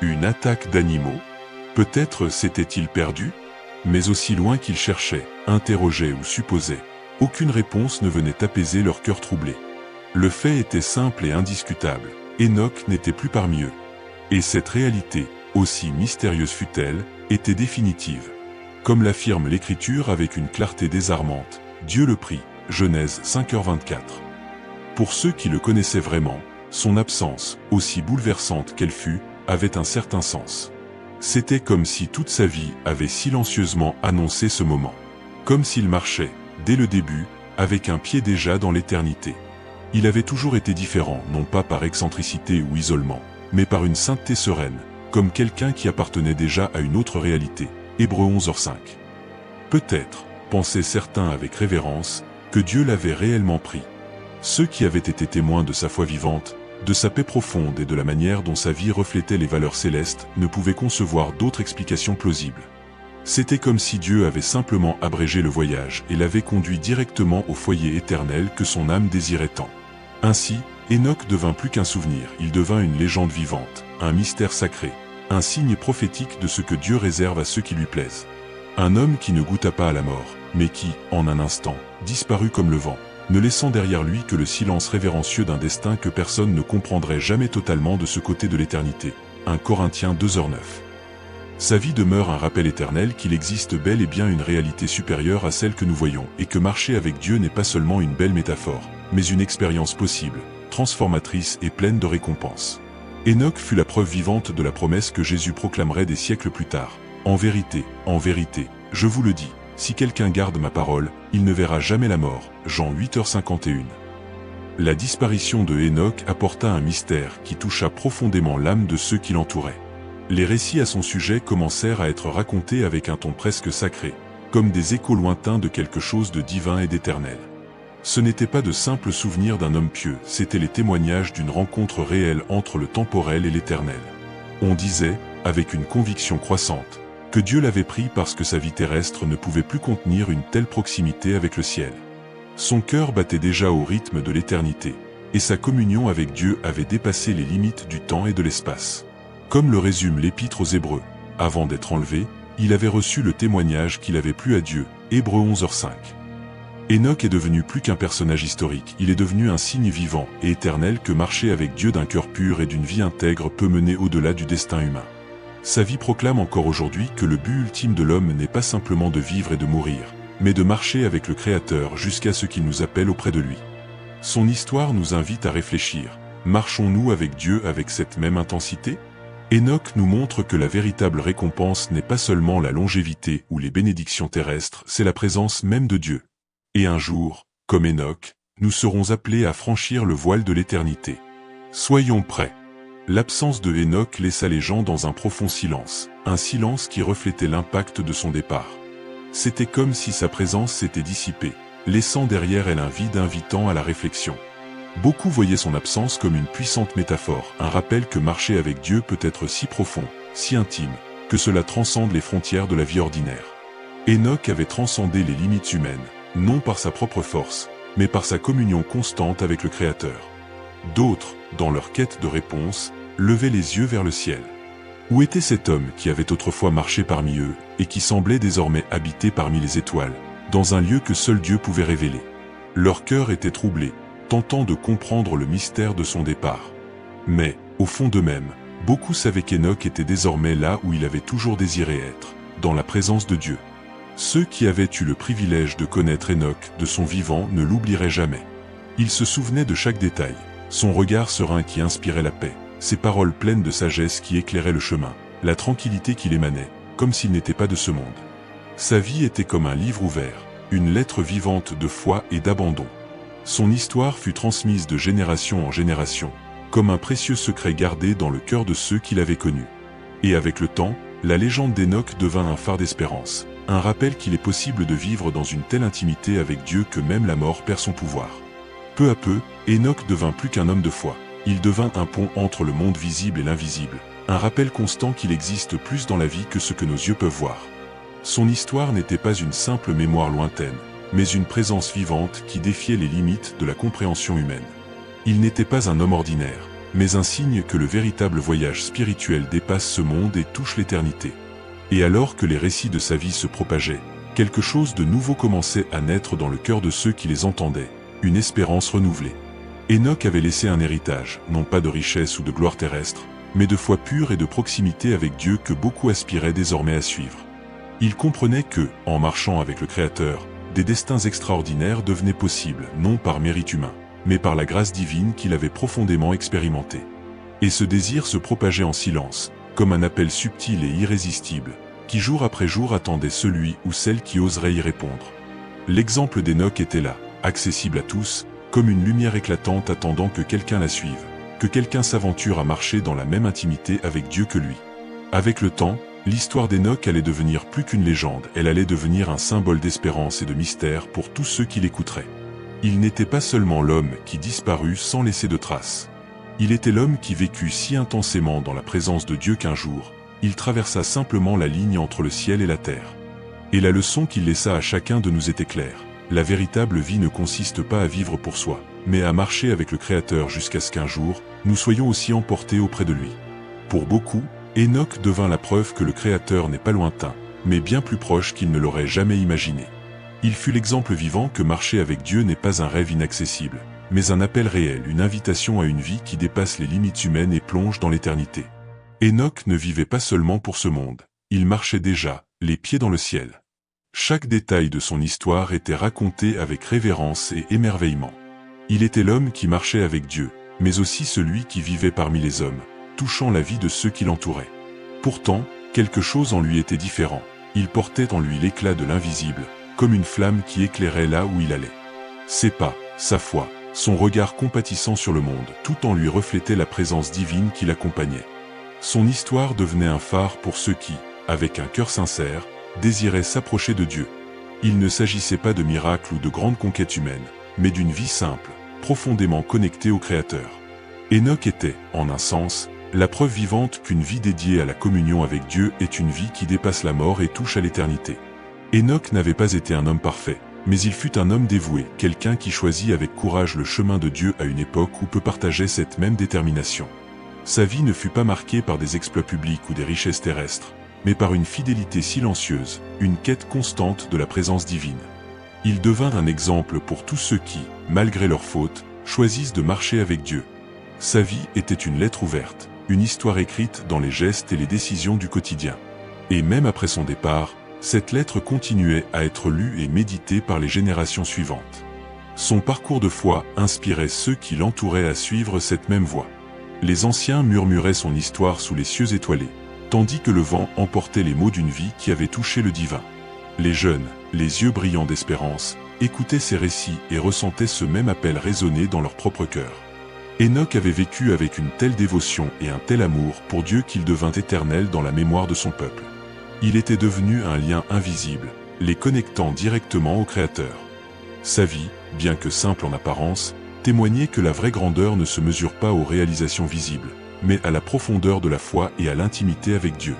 Une attaque d'animaux? Peut-être s'était-il perdu? Mais aussi loin qu'ils cherchaient, interrogeaient ou supposaient, aucune réponse ne venait apaiser leur cœur troublé. Le fait était simple et indiscutable, Enoch n'était plus parmi eux. Et cette réalité, aussi mystérieuse fût-elle, était définitive. Comme l'affirme l'Écriture avec une clarté désarmante, Dieu le prit, Genèse 5h24. Pour ceux qui le connaissaient vraiment, son absence, aussi bouleversante qu'elle fût, avait un certain sens. C'était comme si toute sa vie avait silencieusement annoncé ce moment. Comme s'il marchait, dès le début, avec un pied déjà dans l'éternité. Il avait toujours été différent, non pas par excentricité ou isolement, mais par une sainteté sereine, comme quelqu'un qui appartenait déjà à une autre réalité. Hébreux 11h5. Peut-être, pensaient certains avec révérence, que Dieu l'avait réellement pris. Ceux qui avaient été témoins de sa foi vivante, de sa paix profonde et de la manière dont sa vie reflétait les valeurs célestes, ne pouvaient concevoir d'autre explication plausible. C'était comme si Dieu avait simplement abrégé le voyage et l'avait conduit directement au foyer éternel que son âme désirait tant. Ainsi, Enoch devint plus qu'un souvenir, il devint une légende vivante, un mystère sacré, un signe prophétique de ce que Dieu réserve à ceux qui lui plaisent. Un homme qui ne goûta pas à la mort, mais qui, en un instant, disparut comme le vent, ne laissant derrière lui que le silence révérencieux d'un destin que personne ne comprendrait jamais totalement de ce côté de l'éternité. 1 Corinthiens 2h9. Sa vie demeure un rappel éternel qu'il existe bel et bien une réalité supérieure à celle que nous voyons, et que marcher avec Dieu n'est pas seulement une belle métaphore, mais une expérience possible, transformatrice et pleine de récompenses. Enoch fut la preuve vivante de la promesse que Jésus proclamerait des siècles plus tard. En vérité, je vous le dis, si quelqu'un garde ma parole, il ne verra jamais la mort. Jean 8h51. La disparition de Enoch apporta un mystère qui toucha profondément l'âme de ceux qui l'entouraient. Les récits à son sujet commencèrent à être racontés avec un ton presque sacré, comme des échos lointains de quelque chose de divin et d'éternel. Ce n'était pas de simples souvenirs d'un homme pieux, c'étaient les témoignages d'une rencontre réelle entre le temporel et l'éternel. On disait, avec une conviction croissante, que Dieu l'avait pris parce que sa vie terrestre ne pouvait plus contenir une telle proximité avec le ciel. Son cœur battait déjà au rythme de l'éternité, et sa communion avec Dieu avait dépassé les limites du temps et de l'espace. Comme le résume l'Épître aux Hébreux, avant d'être enlevé, il avait reçu le témoignage qu'il avait plu à Dieu, Hébreux 11h5. Enoch est devenu plus qu'un personnage historique, il est devenu un signe vivant et éternel que marcher avec Dieu d'un cœur pur et d'une vie intègre peut mener au-delà du destin humain. Sa vie proclame encore aujourd'hui que le but ultime de l'homme n'est pas simplement de vivre et de mourir, mais de marcher avec le Créateur jusqu'à ce qu'il nous appelle auprès de lui. Son histoire nous invite à réfléchir, marchons-nous avec Dieu avec cette même intensité ? Enoch nous montre que la véritable récompense n'est pas seulement la longévité ou les bénédictions terrestres, c'est la présence même de Dieu. Et un jour, comme Enoch, nous serons appelés à franchir le voile de l'éternité. Soyons prêts. L'absence de Enoch laissa les gens dans un profond silence, un silence qui reflétait l'impact de son départ. C'était comme si sa présence s'était dissipée, laissant derrière elle un vide invitant à la réflexion. Beaucoup voyaient son absence comme une puissante métaphore, un rappel que marcher avec Dieu peut être si profond, si intime, que cela transcende les frontières de la vie ordinaire. Enoch avait transcendé les limites humaines, non par sa propre force, mais par sa communion constante avec le Créateur. D'autres, dans leur quête de réponse, levaient les yeux vers le ciel. Où était cet homme qui avait autrefois marché parmi eux, et qui semblait désormais habiter parmi les étoiles, dans un lieu que seul Dieu pouvait révéler? Leur cœur était troublé, tentant de comprendre le mystère de son départ. Mais, au fond d'eux-mêmes, beaucoup savaient qu'Hénoch était désormais là où il avait toujours désiré être, dans la présence de Dieu. Ceux qui avaient eu le privilège de connaître Hénoch de son vivant ne l'oublieraient jamais. Ils se souvenaient de chaque détail, son regard serein qui inspirait la paix, ses paroles pleines de sagesse qui éclairaient le chemin, la tranquillité qu'il émanait, comme s'il n'était pas de ce monde. Sa vie était comme un livre ouvert, une lettre vivante de foi et d'abandon. Son histoire fut transmise de génération en génération, comme un précieux secret gardé dans le cœur de ceux qui l'avaient connu. Et avec le temps, la légende d'Hénoch devint un phare d'espérance, un rappel qu'il est possible de vivre dans une telle intimité avec Dieu que même la mort perd son pouvoir. Peu à peu, Hénoch devint plus qu'un homme de foi. Il devint un pont entre le monde visible et l'invisible, un rappel constant qu'il existe plus dans la vie que ce que nos yeux peuvent voir. Son histoire n'était pas une simple mémoire lointaine, mais une présence vivante qui défiait les limites de la compréhension humaine. Il n'était pas un homme ordinaire, mais un signe que le véritable voyage spirituel dépasse ce monde et touche l'éternité. Et alors que les récits de sa vie se propageaient, quelque chose de nouveau commençait à naître dans le cœur de ceux qui les entendaient, une espérance renouvelée. Hénoch avait laissé un héritage, non pas de richesse ou de gloire terrestre, mais de foi pure et de proximité avec Dieu que beaucoup aspiraient désormais à suivre. Il comprenait que, en marchant avec le Créateur, des destins extraordinaires devenaient possibles, non par mérite humain, mais par la grâce divine qu'il avait profondément expérimentée. Et ce désir se propageait en silence, comme un appel subtil et irrésistible, qui jour après jour attendait celui ou celle qui oserait y répondre. L'exemple d'Hénoch était là, accessible à tous, comme une lumière éclatante attendant que quelqu'un la suive, que quelqu'un s'aventure à marcher dans la même intimité avec Dieu que lui. Avec le temps, l'histoire d'Hénoch allait devenir plus qu'une légende, elle allait devenir un symbole d'espérance et de mystère pour tous ceux qui l'écouteraient. Il n'était pas seulement l'homme qui disparut sans laisser de traces. Il était l'homme qui vécut si intensément dans la présence de Dieu qu'un jour, il traversa simplement la ligne entre le ciel et la terre. Et la leçon qu'il laissa à chacun de nous était claire. La véritable vie ne consiste pas à vivre pour soi, mais à marcher avec le Créateur jusqu'à ce qu'un jour, nous soyons aussi emportés auprès de lui. Pour beaucoup, Hénoch devint la preuve que le Créateur n'est pas lointain, mais bien plus proche qu'il ne l'aurait jamais imaginé. Il fut l'exemple vivant que marcher avec Dieu n'est pas un rêve inaccessible, mais un appel réel, une invitation à une vie qui dépasse les limites humaines et plonge dans l'éternité. Hénoch ne vivait pas seulement pour ce monde, il marchait déjà, les pieds dans le ciel. Chaque détail de son histoire était raconté avec révérence et émerveillement. Il était l'homme qui marchait avec Dieu, mais aussi celui qui vivait parmi les hommes, touchant la vie de ceux qui l'entouraient. Pourtant, quelque chose en lui était différent. Il portait en lui l'éclat de l'invisible, comme une flamme qui éclairait là où il allait. Ses pas, sa foi, son regard compatissant sur le monde, tout en lui reflétait la présence divine qui l'accompagnait. Son histoire devenait un phare pour ceux qui, avec un cœur sincère, désiraient s'approcher de Dieu. Il ne s'agissait pas de miracles ou de grandes conquêtes humaines, mais d'une vie simple, profondément connectée au Créateur. Hénoch était, en un sens, la preuve vivante qu'une vie dédiée à la communion avec Dieu est une vie qui dépasse la mort et touche à l'éternité. Hénoch n'avait pas été un homme parfait, mais il fut un homme dévoué, quelqu'un qui choisit avec courage le chemin de Dieu à une époque où peu partageaient cette même détermination. Sa vie ne fut pas marquée par des exploits publics ou des richesses terrestres, mais par une fidélité silencieuse, une quête constante de la présence divine. Il devint un exemple pour tous ceux qui, malgré leurs fautes, choisissent de marcher avec Dieu. Sa vie était une lettre ouverte, une histoire écrite dans les gestes et les décisions du quotidien. Et même après son départ, cette lettre continuait à être lue et méditée par les générations suivantes. Son parcours de foi inspirait ceux qui l'entouraient à suivre cette même voie. Les anciens murmuraient son histoire sous les cieux étoilés, tandis que le vent emportait les mots d'une vie qui avait touché le divin. Les jeunes, les yeux brillants d'espérance, écoutaient ces récits et ressentaient ce même appel résonner dans leur propre cœur. Hénoch avait vécu avec une telle dévotion et un tel amour pour Dieu qu'il devint éternel dans la mémoire de son peuple. Il était devenu un lien invisible, les connectant directement au Créateur. Sa vie, bien que simple en apparence, témoignait que la vraie grandeur ne se mesure pas aux réalisations visibles, mais à la profondeur de la foi et à l'intimité avec Dieu.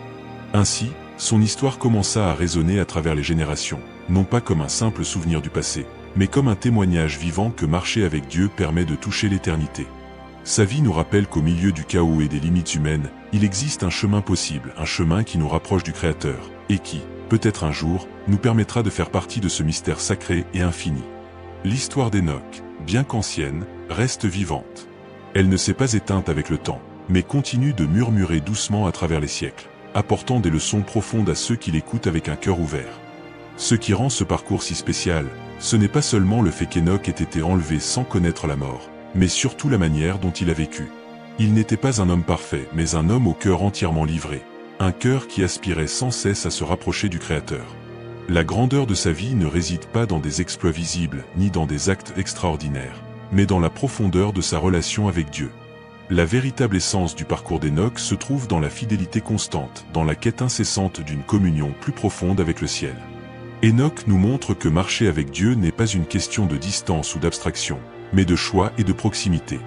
Ainsi, son histoire commença à résonner à travers les générations, non pas comme un simple souvenir du passé, mais comme un témoignage vivant que marcher avec Dieu permet de toucher l'éternité. Sa vie nous rappelle qu'au milieu du chaos et des limites humaines, il existe un chemin possible, un chemin qui nous rapproche du Créateur, et qui, peut-être un jour, nous permettra de faire partie de ce mystère sacré et infini. L'histoire d'Hénoch, bien qu'ancienne, reste vivante. Elle ne s'est pas éteinte avec le temps, mais continue de murmurer doucement à travers les siècles, apportant des leçons profondes à ceux qui l'écoutent avec un cœur ouvert. Ce qui rend ce parcours si spécial, ce n'est pas seulement le fait qu'Hénoch ait été enlevé sans connaître la mort, mais surtout la manière dont il a vécu. Il n'était pas un homme parfait, mais un homme au cœur entièrement livré, un cœur qui aspirait sans cesse à se rapprocher du Créateur. La grandeur de sa vie ne réside pas dans des exploits visibles, ni dans des actes extraordinaires, mais dans la profondeur de sa relation avec Dieu. La véritable essence du parcours d'Hénoch se trouve dans la fidélité constante, dans la quête incessante d'une communion plus profonde avec le ciel. Hénoch nous montre que marcher avec Dieu n'est pas une question de distance ou d'abstraction, mais de choix et de proximité.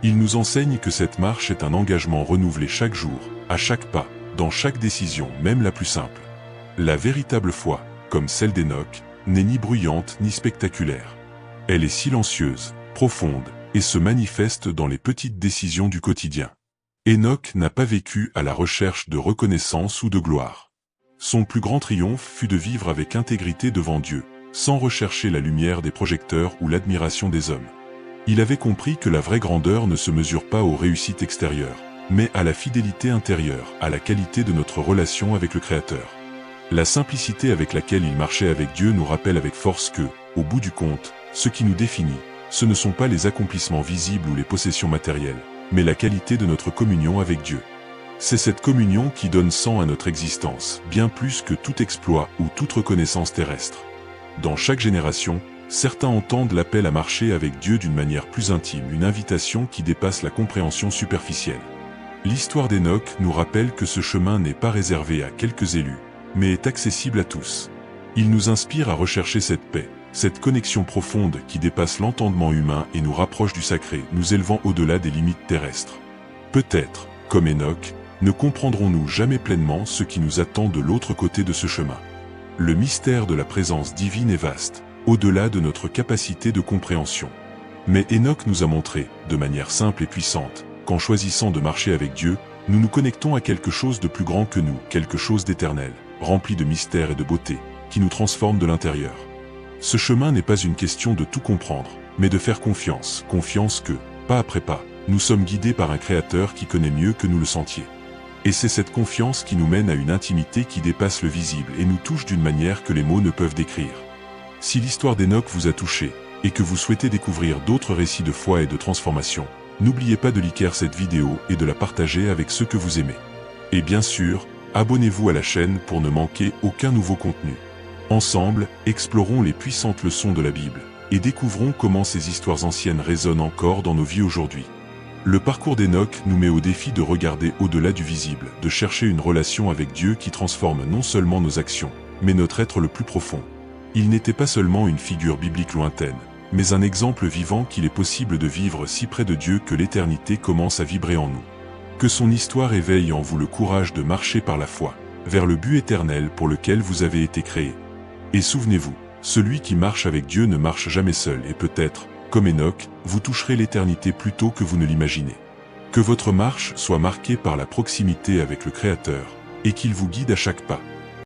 Il nous enseigne que cette marche est un engagement renouvelé chaque jour, à chaque pas, dans chaque décision, même la plus simple. La véritable foi, comme celle d'Hénoch, n'est ni bruyante ni spectaculaire. Elle est silencieuse, profonde, et se manifeste dans les petites décisions du quotidien. Hénoch n'a pas vécu à la recherche de reconnaissance ou de gloire. Son plus grand triomphe fut de vivre avec intégrité devant Dieu, sans rechercher la lumière des projecteurs ou l'admiration des hommes. Il avait compris que la vraie grandeur ne se mesure pas aux réussites extérieures, mais à la fidélité intérieure, à la qualité de notre relation avec le Créateur. La simplicité avec laquelle il marchait avec Dieu nous rappelle avec force que, au bout du compte, ce qui nous définit, ce ne sont pas les accomplissements visibles ou les possessions matérielles, mais la qualité de notre communion avec Dieu. C'est cette communion qui donne sens à notre existence, bien plus que tout exploit ou toute reconnaissance terrestre. Dans chaque génération, certains entendent l'appel à marcher avec Dieu d'une manière plus intime, une invitation qui dépasse la compréhension superficielle. L'histoire d'Hénoch nous rappelle que ce chemin n'est pas réservé à quelques élus, mais est accessible à tous. Il nous inspire à rechercher cette paix, cette connexion profonde qui dépasse l'entendement humain et nous rapproche du sacré, nous élevant au-delà des limites terrestres. Peut-être, comme Hénoch, ne comprendrons-nous jamais pleinement ce qui nous attend de l'autre côté de ce chemin. Le mystère de la présence divine est vaste, au-delà de notre capacité de compréhension. Mais Hénoch nous a montré, de manière simple et puissante, qu'en choisissant de marcher avec Dieu, nous nous connectons à quelque chose de plus grand que nous, quelque chose d'éternel, rempli de mystère et de beauté, qui nous transforme de l'intérieur. Ce chemin n'est pas une question de tout comprendre, mais de faire confiance, confiance que, pas après pas, nous sommes guidés par un Créateur qui connaît mieux que nous le sentier. Et c'est cette confiance qui nous mène à une intimité qui dépasse le visible et nous touche d'une manière que les mots ne peuvent décrire. Si l'histoire d'Hénoch vous a touché, et que vous souhaitez découvrir d'autres récits de foi et de transformation, n'oubliez pas de liker cette vidéo et de la partager avec ceux que vous aimez. Et bien sûr, abonnez-vous à la chaîne pour ne manquer aucun nouveau contenu. Ensemble, explorons les puissantes leçons de la Bible, et découvrons comment ces histoires anciennes résonnent encore dans nos vies aujourd'hui. Le parcours d'Hénoch nous met au défi de regarder au-delà du visible, de chercher une relation avec Dieu qui transforme non seulement nos actions, mais notre être le plus profond. Il n'était pas seulement une figure biblique lointaine, mais un exemple vivant qu'il est possible de vivre si près de Dieu que l'éternité commence à vibrer en nous. Que son histoire éveille en vous le courage de marcher par la foi, vers le but éternel pour lequel vous avez été créés. Et souvenez-vous, celui qui marche avec Dieu ne marche jamais seul et peut-être, comme Hénoch, vous toucherez l'éternité plus tôt que vous ne l'imaginez. Que votre marche soit marquée par la proximité avec le Créateur, et qu'il vous guide à chaque pas.